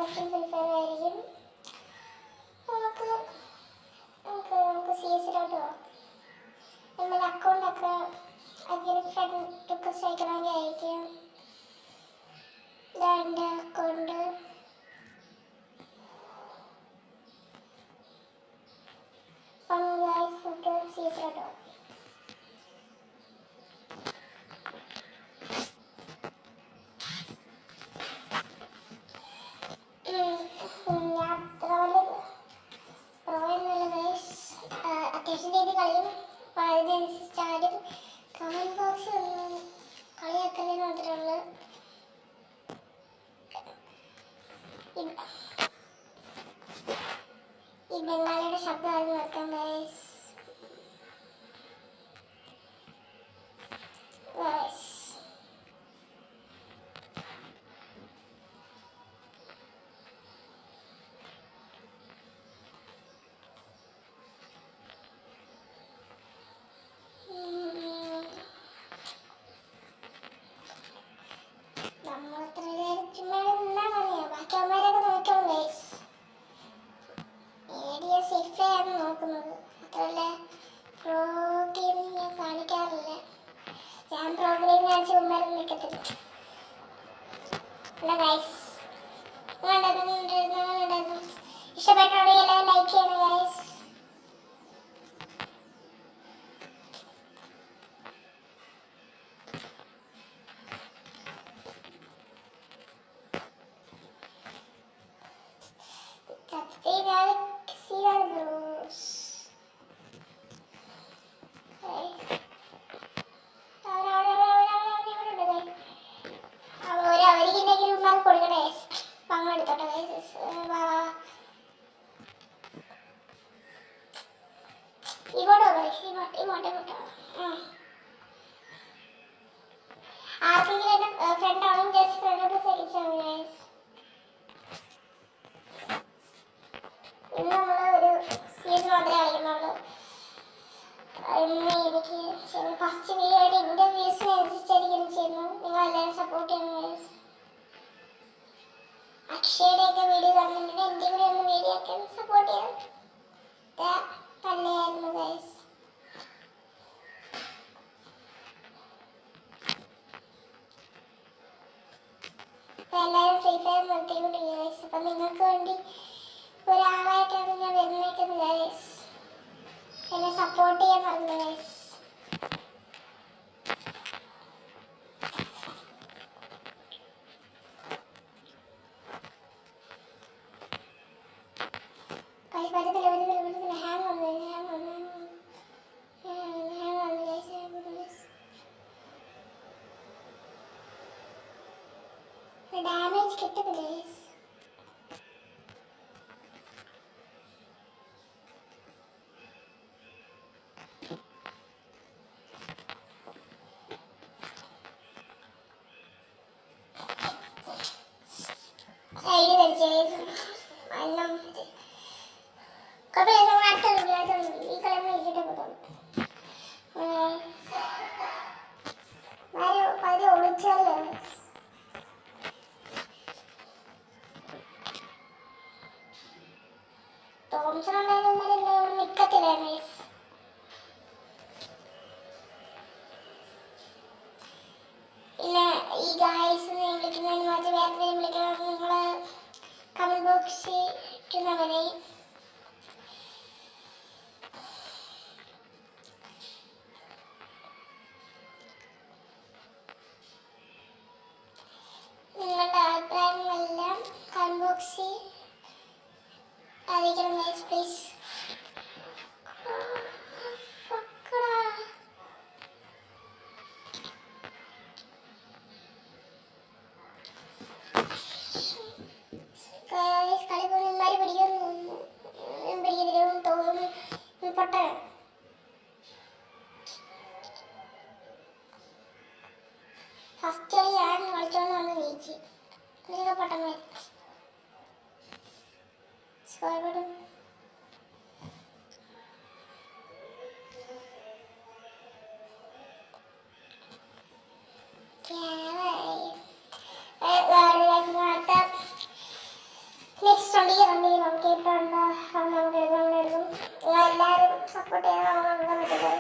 ലാസ്റ്റും free fire ആയിരിക്കും. നമുക്ക് CS-ലോട്ട് പോകാം. നമ്മുടെ അക്കൗണ്ടൊക്കെ അതിൽ ഫ്രണ്ട് റിക്വസ്റ്റ് അയക്കണമെങ്കിൽ അയക്കാം. ഇതാണ്ട് അക്കൗണ്ട്. അപ്പം ഗൈസ് നമുക്ക് CS-ലോട്ട് പോകാം. അത്യാവശ്യം രീതി കളിയും. അപ്പം അതിനനുസരിച്ച് ആരും കമൻറ്റ് ബോക്സ് കളിയാക്കലെന്ന് മാത്രമുള്ളൂ. ഈ ബംഗാളിയുടെ ശബ്ദം അത് നിർത്താം ഗൈസ്. ഇഷ്ടപ്പെട്ടാണെങ്കിൽ എല്ലാവരും ലൈക്ക് ചെയ്യണം ഗൈസ്. കൊടുക്കണേ പങ്കെടുത്തോട്ടെ ഇങ്ങോട്ട് ആർക്കെങ്കിലും എൻ്റെ ഫ്രണ്ട് ആണെങ്കിൽ ജസ്റ്റ് ഫ്രണ്ടോട്ട് സെലക്ട് ഗൈസ്. ഇന്ന് നമ്മൾ ഒരു CS മാത്രമേ കളിക്കുന്നുള്ളൂ. ഇന്ന് എനിക്ക് ഫസ്റ്റ് വീഡിയോ ആയിട്ട് എൻ്റെ വ്യൂസിനനുസരിച്ചായിരിക്കും ചെയ്യുന്നത്. നിങ്ങളെല്ലാവരും സപ്പോർട്ട് ചെയ്യണം ഗൈസ്. അക്ഷയുടെയൊക്കെ വീഡിയോ കാണുന്നുണ്ടെങ്കിൽ എൻ്റെ കൂടെ ഒന്ന് വീഡിയോ ഒക്കെ സപ്പോർട്ട് ചെയ്യാം. തന്നെയായിരുന്നു ഗൈസ്. അപ്പം എല്ലാവരും ഫ്രീ ഫയർ നിർത്തിക്കൊണ്ടിരിക്കുക ഗൈസ്. അപ്പം നിങ്ങൾക്ക് വേണ്ടി ഒരാളായിട്ടാണ് ഞാൻ വരുന്നേക്കുന്നത് ഗൈസ്. എന്നെ സപ്പോർട്ട് ചെയ്യാൻ മറന്നു ഗൈസ്. ഡാമേജ് കിട്ടുന്നില്ല ഗൈസ്. സൈഡ് കളിച്ചു ഗൈസ്. എല്ലാം ഈ കളി വെച്ചിട്ട് പോകും. പകുതി ഒളിച്ചാലാണ് തോംസൺ ഉണ്ടായിരുന്നാലും നിൽക്കത്തില്ല ഗൈസ്. പിന്നെ ഈ ഗായ്സ് വിളിക്കുന്നതിന് മാറ്റി വേറെ വിളിക്കണം. നിങ്ങൾ കമൻറ്റ് ബോക്സിൽ ഇട്ടുന്നാൽ മതി. നിങ്ങളുടെ അഭിപ്രായങ്ങളെല്ലാം കമൻറ്റ് ബോക്സിൽ അറിയിക്കണം ഗൈസ് പ്ലീസ്. കളി പോകുന്നമാര് പിടിക്കുന്നതിലും തോന്നും പൊട്ട. ഫസ്റ്റ് കളി ഞാൻ കളിച്ചോണ്ട് വന്ന് ജയിച്ചു. ഇതിലൊക്കെ പൊട്ടന്മാർ സ്കോർബോർഡും നമുക്ക് ഇപ്പൊ നമുക്ക് എഴുതും എല്ലാവരും സപ്പോർട്ട് ചെയ്യാൻ നമുക്ക് പറ്റും.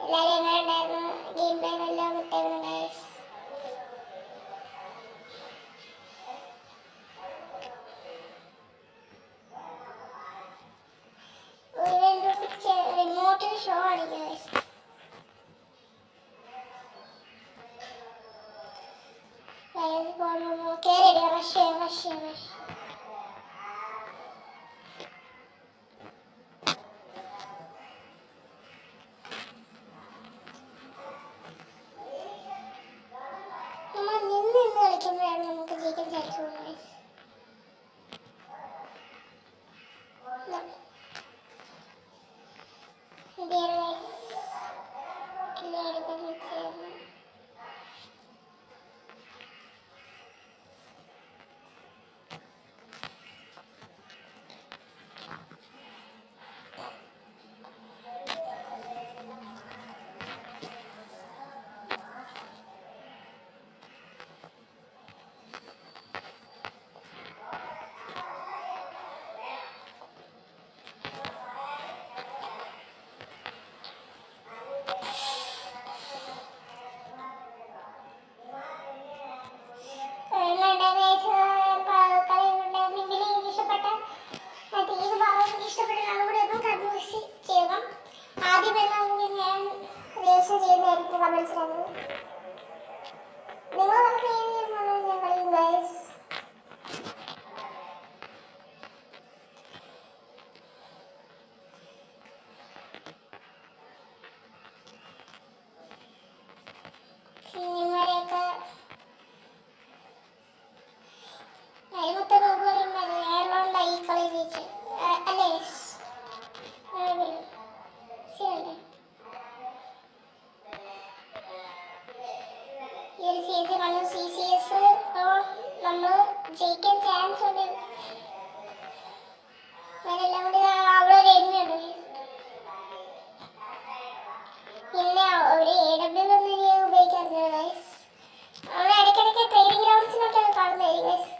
എല്ലാവരും എങ്ങനെ ഉണ്ടായിരുന്നു? ഗെയിം പ്ലേ എല്ലാം കിട്ടായിരുന്നു ഗൈസ്. റിമോട്ടിൽ ഷോ അടിക്കും ഗൈസ്. കേറി റഷ്യ നമ്മൾ നിന്ന് കളിക്കുമ്പോഴാണ് നമുക്ക് ജയിക്കാൻ ചാൻസ് ഉള്ളത്. ജയിക്കാൻ ചാൻസ് ഉണ്ട്. ഞാനെല്ലാം കൂടി അവിടെ ഒരു എഴുതിയുണ്ട്. പിന്നെ ഒരു AW ഒന്നും എനിക്ക് ഉപയോഗിക്കാറില്ല ഗൈസ്. നമ്മൾ ഇടയ്ക്കിടയ്ക്ക് ട്രെയിനിങ് ഗ്രൗണ്ട്സിനൊക്കെ കാണുന്നതായിരിക്കും ഗൈസ്.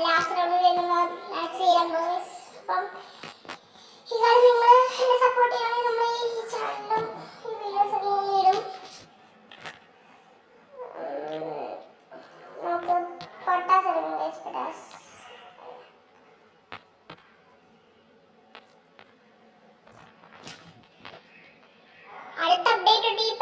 ലാസ്റ്റ് റൗണ്ടിൽ മാക്സ് ചെയ്യാൻ പോകും. അപ്പം ഈ കാര്യം നിങ്ങൾ എന്നെ സപ്പോർട്ട് ചെയ്യുകയാണെങ്കിൽ നമ്മൾ ഈ ചാനലും ഈ വീഡിയോസ് ഒക്കെ ഇടും. നമുക്ക് പട്ടാസ് എടുക്കും ഗൈസ്. പട്ടാസ് അടുത്ത അപ്ഡേറ്റ് ഇട്ട് ഈ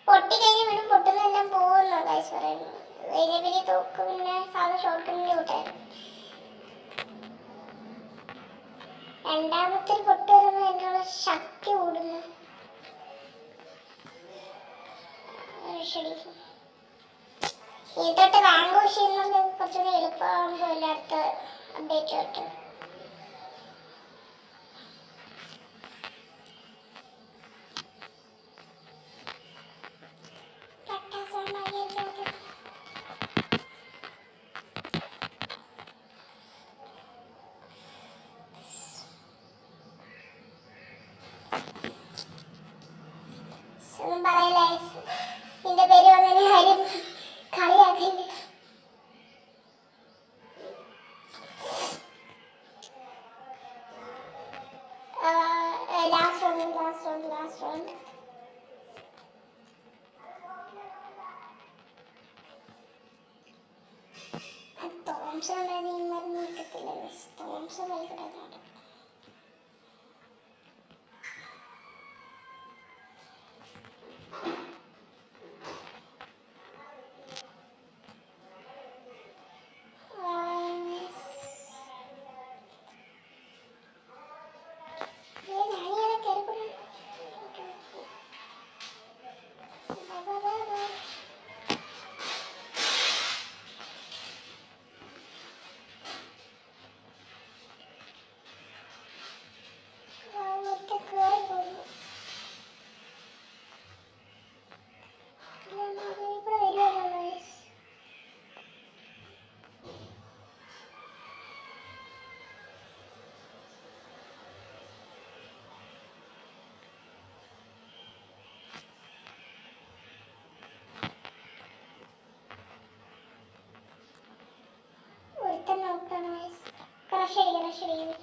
പൊട്ടി കഴിഞ്ഞ് വീണ്ടും പൊട്ടുന്നെല്ലാം പോകുന്നു ഗൈസ് പറയുന്നു. വലിയ വലിയ തോക്ക് പിന്നെ സാധാ ഷോർട്ട് കണ്ണിന് കൂട്ടായിരുന്നു. രണ്ടാമത്തെ പൊട്ട് വരുമ്പോൾ അതിനുള്ള ശക്തി കൂടുന്നു. ഈ തൊട്ട് റാങ്ക് പുഷ് ചെയ്യുന്നത് കുറച്ചുകൂടി എളുപ്പമാകുമ്പോൾ അടുത്ത അപ്ഡേറ്റ് തൊട്ട് ഒന്നും പറയില്ല. നിന്റെ പേര് വന്നതിന് കാര്യം കളിയാക്കില്ല. ലാസ്റ്റ് റൗണ്ട് തോംസൺ മരുന്ന് കിട്ടത്തില്ല. തോംസൺ വൈകിട്ടാണ്. रश अടിക്കണം.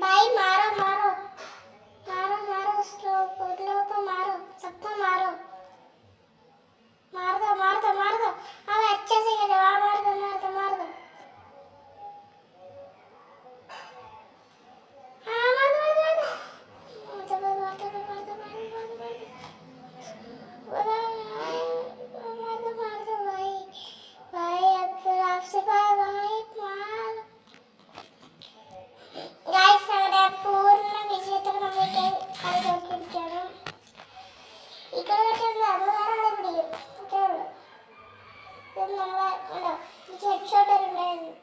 भाई मारो मारो मारो मारो उसको मारो, सबको मारो, मार दो अब अच्छे से खेलो. मार दो मार दो हाँ मार दो भाई भाई. अब फिर आपसे भाई मार ഗൈസ്. അങ്ങനെ പൂർണ്ണ വിജയത്തിൽ നമ്മൾക്ക് കളിച്ചോണ്ടിരിക്കുകയാണ്. ഈ കളി കളിച്ചത് അത് വേറെ കളി പിടിക്കും. അത്രേ ഉള്ളൂ. ഇത് നമ്മളെ ഉണ്ടോ എനിക്ക് ഹെഡ് ഷോട്ട് ഉണ്ടായിരുന്നു.